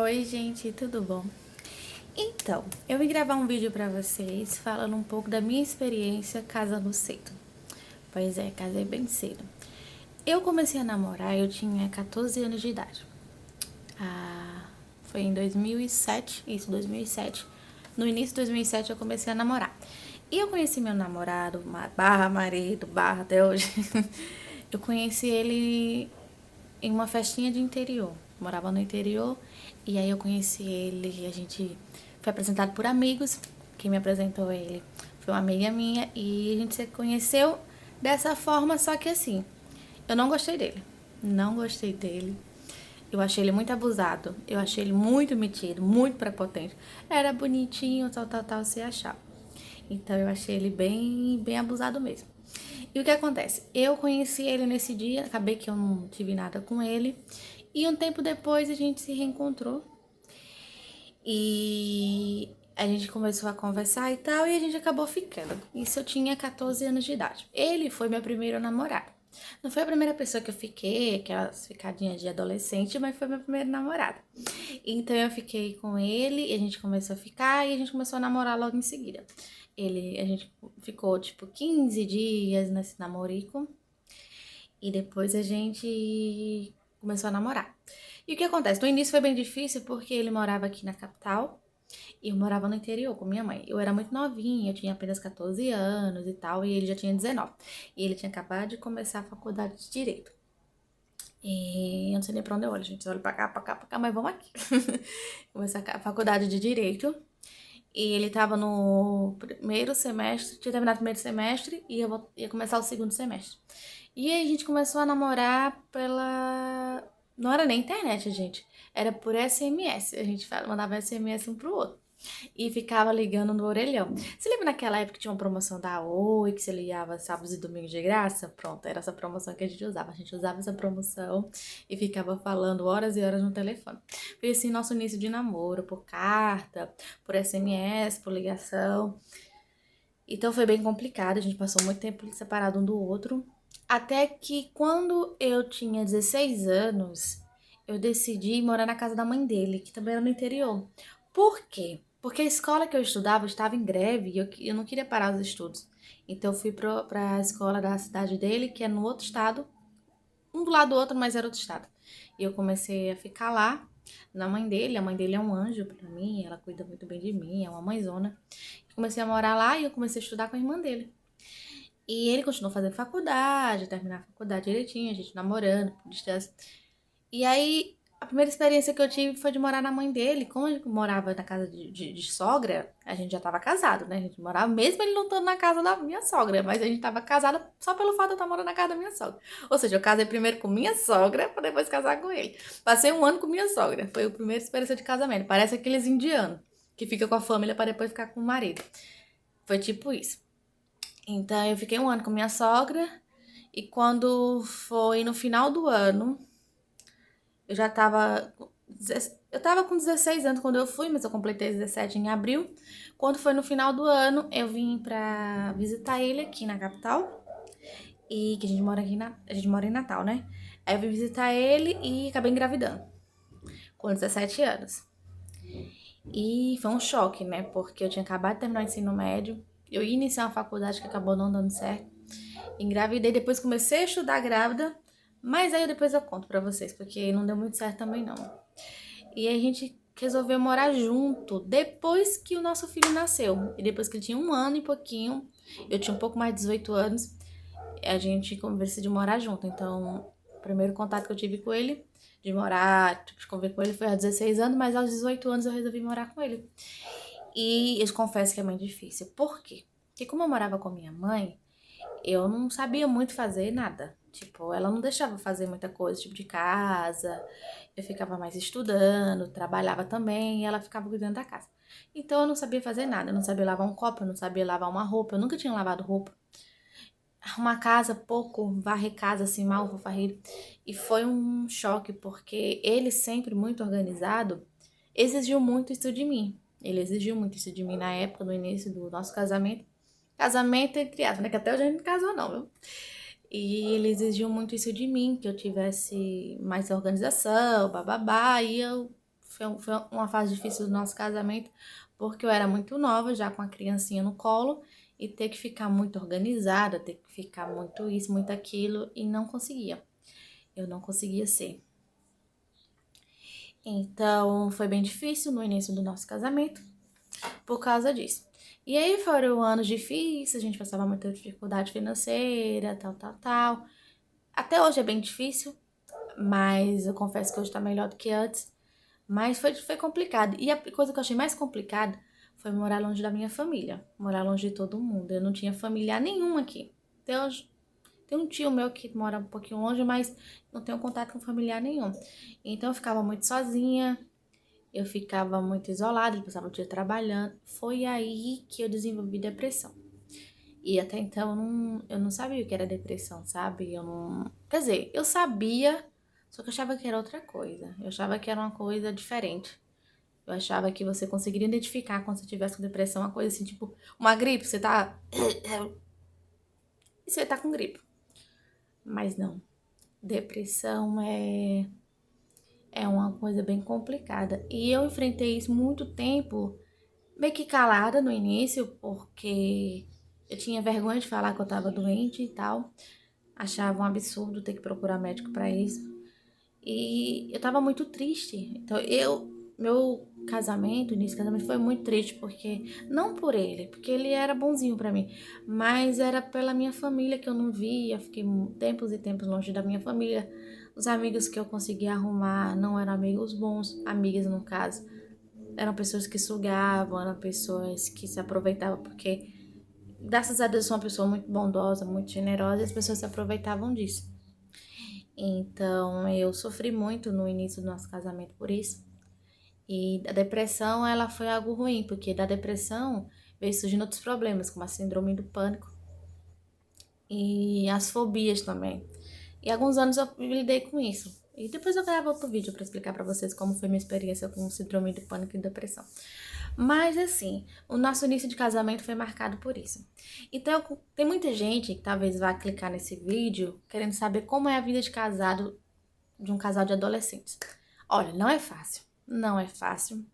Oi, gente, tudo bom? Então, eu vim gravar um vídeo pra vocês falando um pouco da minha experiência casando cedo. Pois é, casei bem cedo. Eu comecei a namorar, eu tinha 14 anos de idade. Foi em 2007, isso, 2007. No início de 2007 eu comecei a namorar. E eu conheci meu namorado, barra marido, barra até hoje. Eu conheci ele em uma festinha de interior. Morava no interior e aí eu conheci ele e a gente foi apresentado por amigos. Quem me apresentou ele foi uma amiga minha e a gente se conheceu dessa forma, só que assim, eu não gostei dele. Não gostei dele. Eu achei ele muito abusado. Eu achei ele muito metido, muito prepotente. Era bonitinho, tal, tal, tal, se achava. Então eu achei ele bem abusado mesmo. E o que acontece? Eu conheci ele nesse dia, acabei que eu não tive nada com ele. E um tempo depois a gente se reencontrou. E a gente começou a conversar e tal, e a gente acabou ficando. Isso eu tinha 14 anos de idade. Ele foi meu primeiro namorado. Não foi a primeira pessoa que eu fiquei, aquelas ficadinhas de adolescente, mas foi meu primeiro namorado. Então eu fiquei com ele, e a gente começou a ficar, e a gente começou a namorar logo em seguida. A gente ficou tipo 15 dias nesse namorico, e depois a gente começou a namorar. E o que acontece? No início foi bem difícil porque ele morava aqui na capital e eu morava no interior com minha mãe. Eu era muito novinha, eu tinha apenas 14 anos e tal, e ele já tinha 19. E ele tinha acabado de começar a faculdade de Direito. E eu não sei nem pra onde eu olho, gente. Eu olho pra cá, mas vamos aqui. Começar a faculdade de Direito. E ele tava no primeiro semestre, tinha terminado o primeiro semestre e ia começar o segundo semestre. E aí a gente começou a namorar pela. Não era nem internet, gente. Era por SMS. A gente mandava SMS um pro outro. E ficava ligando no orelhão. Você lembra naquela época que tinha uma promoção da Oi, que você ligava sábados e domingos de graça? Pronto, era essa promoção que a gente usava. A gente usava essa promoção e ficava falando horas e horas no telefone. Foi assim nosso início de namoro, por carta, por SMS, por ligação. Então foi bem complicado, a gente passou muito tempo separado um do outro. Até que quando eu tinha 16 anos, eu decidi morar na casa da mãe dele, que também era no interior. Por quê? Porque a escola que eu estudava estava em greve e eu não queria parar os estudos. Então eu fui pra escola da cidade dele, que é no outro estado, um do lado do outro, mas era outro estado. E eu comecei a ficar lá, na mãe dele. A mãe dele é um anjo pra mim, ela cuida muito bem de mim, é uma mãezona. Comecei a morar lá e eu comecei a estudar com a irmã dele. E ele continuou fazendo faculdade, terminar a faculdade direitinho, a gente namorando, por distância. E aí, a primeira experiência que eu tive foi de morar na mãe dele. Como ele morava na casa de sogra, a gente já tava casado, né? A gente morava, mesmo ele não estando na casa da minha sogra, mas a gente tava casado só pelo fato de eu estar morando na casa da minha sogra. Ou seja, eu casei primeiro com minha sogra, pra depois casar com ele. Passei um ano com minha sogra, foi a primeira experiência de casamento. Parece aqueles indianos, que fica com a família para depois ficar com o marido. Foi tipo isso. Então eu fiquei um ano com minha sogra e quando foi no final do ano, eu já tava. Eu tava com 16 anos quando eu fui, mas eu completei 17 em abril. Quando foi no final do ano, eu vim pra visitar ele aqui na capital. E que a gente mora aqui a gente mora em Natal, né? Aí eu vim visitar ele e acabei engravidando. Com 17 anos. E foi um choque, né? Porque eu tinha acabado de terminar o ensino médio. Eu ia iniciar uma faculdade que acabou não dando certo. Engravidei, depois comecei a estudar grávida, mas aí depois eu conto pra vocês, porque não deu muito certo também não. E aí a gente resolveu morar junto depois que o nosso filho nasceu. E depois que ele tinha um ano e pouquinho, eu tinha um pouco mais de 18 anos, a gente decidiu morar junto. Então, o primeiro contato que eu tive com ele, de morar, tipo, de conviver com ele foi aos 16 anos, mas aos 18 anos eu resolvi morar com ele. E eu confesso que é muito difícil. Por quê? Porque como eu morava com minha mãe, eu não sabia muito fazer nada. Tipo, ela não deixava eu fazer muita coisa, tipo de casa. Eu ficava mais estudando, trabalhava também, e ela ficava cuidando da casa. Então eu não sabia fazer nada, eu não sabia lavar um copo, eu não sabia lavar uma roupa, eu nunca tinha lavado roupa. Arrumar casa pouco, varrer casa assim mal, vou varrer. E foi um choque, porque ele sempre muito organizado, exigiu muito isso de mim. Ele exigiu muito isso de mim na época, no início do nosso casamento. Casamento entre aspas, né? Que até hoje a gente não casou, não, viu? E ele exigiu muito isso de mim, que eu tivesse mais organização, bababá, e eu Foi uma fase difícil do nosso casamento, porque eu era muito nova, já com a criancinha no colo, e ter que ficar muito organizada, ter que ficar muito isso, muito aquilo, e não conseguia. Eu não conseguia ser. Então, foi bem difícil no início do nosso casamento, por causa disso. E aí foram anos difíceis, a gente passava muita dificuldade financeira, tal. Até hoje é bem difícil, mas eu confesso que hoje tá melhor do que antes. Mas foi complicado. E a coisa que eu achei mais complicada foi morar longe da minha família. Morar longe de todo mundo. Eu não tinha familiar nenhum aqui. Tem um tio meu que mora um pouquinho longe, mas não tenho contato com familiar nenhum. Então eu ficava muito sozinha, eu ficava muito isolada, eu passava o dia trabalhando. Foi aí que eu desenvolvi depressão. E até então eu não sabia o que era depressão, sabe? Eu não. Quer dizer, eu sabia, só que eu achava que era outra coisa. Eu achava que era uma coisa diferente. Eu achava que você conseguiria identificar quando você tivesse com depressão, uma coisa assim, tipo, uma gripe, você tá. E você tá com gripe. Mas não. Depressão é uma coisa bem complicada. E eu enfrentei isso muito tempo, meio que calada no início, porque eu tinha vergonha de falar que eu tava doente e tal. Achava um absurdo ter que procurar médico pra isso. E eu tava muito triste. Então, meu casamento, o início do casamento foi muito triste, porque não por ele, porque ele era bonzinho pra mim, mas era pela minha família que eu não via. Fiquei tempos e tempos longe da minha família. Os amigos que eu conseguia arrumar não eram amigos bons, amigas no caso. Eram pessoas que sugavam, eram pessoas que se aproveitavam, porque graças a Deus eu sou uma pessoa muito bondosa, muito generosa, e as pessoas se aproveitavam disso. Então, eu sofri muito no início do nosso casamento por isso. E a depressão, ela foi algo ruim, porque da depressão veio surgindo outros problemas, como a síndrome do pânico e as fobias também. E há alguns anos eu lidei com isso. E depois eu gravo outro vídeo para explicar para vocês como foi minha experiência com síndrome do pânico e depressão. Mas assim, o nosso início de casamento foi marcado por isso. Então, tem muita gente que talvez vá clicar nesse vídeo querendo saber como é a vida de casado de um casal de adolescentes. Olha, não é fácil. Não é fácil.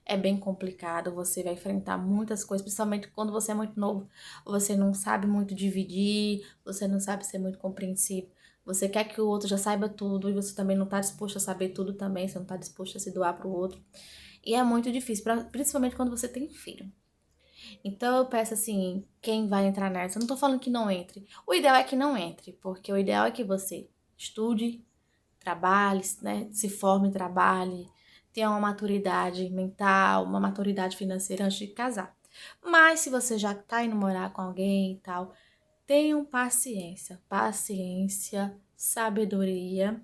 É bem complicado. Você vai enfrentar muitas coisas, principalmente quando você é muito novo. Você não sabe muito dividir, você não sabe ser muito compreensivo. Você quer que o outro já saiba tudo e você também não está disposto a saber tudo também, você não está disposto a se doar para o outro. E é muito difícil, principalmente quando você tem filho. Então eu peço assim, quem vai entrar nessa, eu não tô falando que não entre. O ideal é que não entre, porque o ideal é que você estude, trabalhe, né, se forme, trabalhe, tenha uma maturidade mental, uma maturidade financeira antes de casar. Mas se você já tá indo morar com alguém e tal, tenham paciência, sabedoria,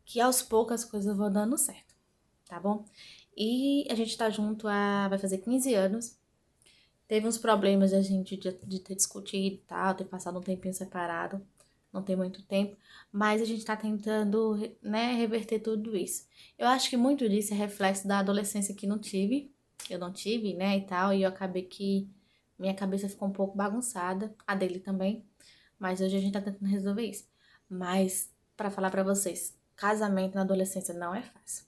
que aos poucos as coisas vão dando certo, tá bom? E a gente tá junto vai fazer 15 anos. Teve uns problemas a gente de ter discutido e tal, ter passado um tempinho separado, não tem muito tempo, mas a gente tá tentando, né, reverter tudo isso. Eu acho que muito disso é reflexo da adolescência que eu não tive, né, e tal, e eu acabei que minha cabeça ficou um pouco bagunçada, a dele também, mas hoje a gente tá tentando resolver isso. Mas, pra falar pra vocês, casamento na adolescência não é fácil.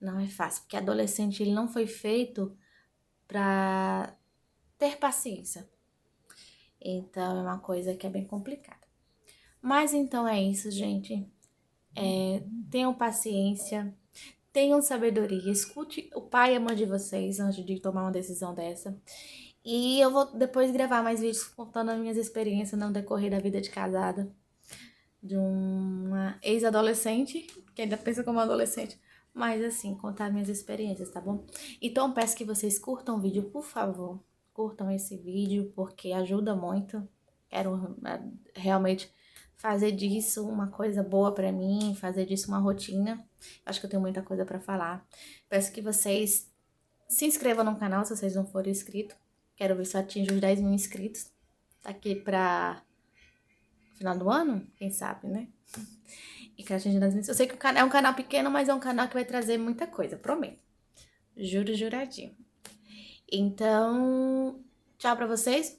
Não é fácil, porque adolescente ele não foi feito pra ter paciência. Então é uma coisa que é bem complicada. Mas então é isso, gente. Tenham paciência, tenham sabedoria, escute o pai e a mãe de vocês antes de tomar uma decisão dessa. E eu vou depois gravar mais vídeos contando as minhas experiências no decorrer da vida de casada de uma ex-adolescente, que ainda pensa como adolescente, mas assim, contar minhas experiências, tá bom? Então peço que vocês curtam o vídeo, por favor. Curtam esse vídeo, porque ajuda muito. Quero realmente fazer disso uma coisa boa pra mim, fazer disso uma rotina. Acho que eu tenho muita coisa pra falar. Peço que vocês se inscrevam no canal, se vocês não forem inscritos. Quero ver se eu atinjo os 10 mil inscritos. Tá aqui pra final do ano, quem sabe, né? E Caixinha das Missões. Eu sei que o canal é um canal pequeno, mas é um canal que vai trazer muita coisa, prometo. Juro, juradinho. Então, tchau pra vocês.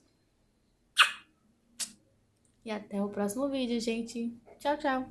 E até o próximo vídeo, gente. Tchau, tchau.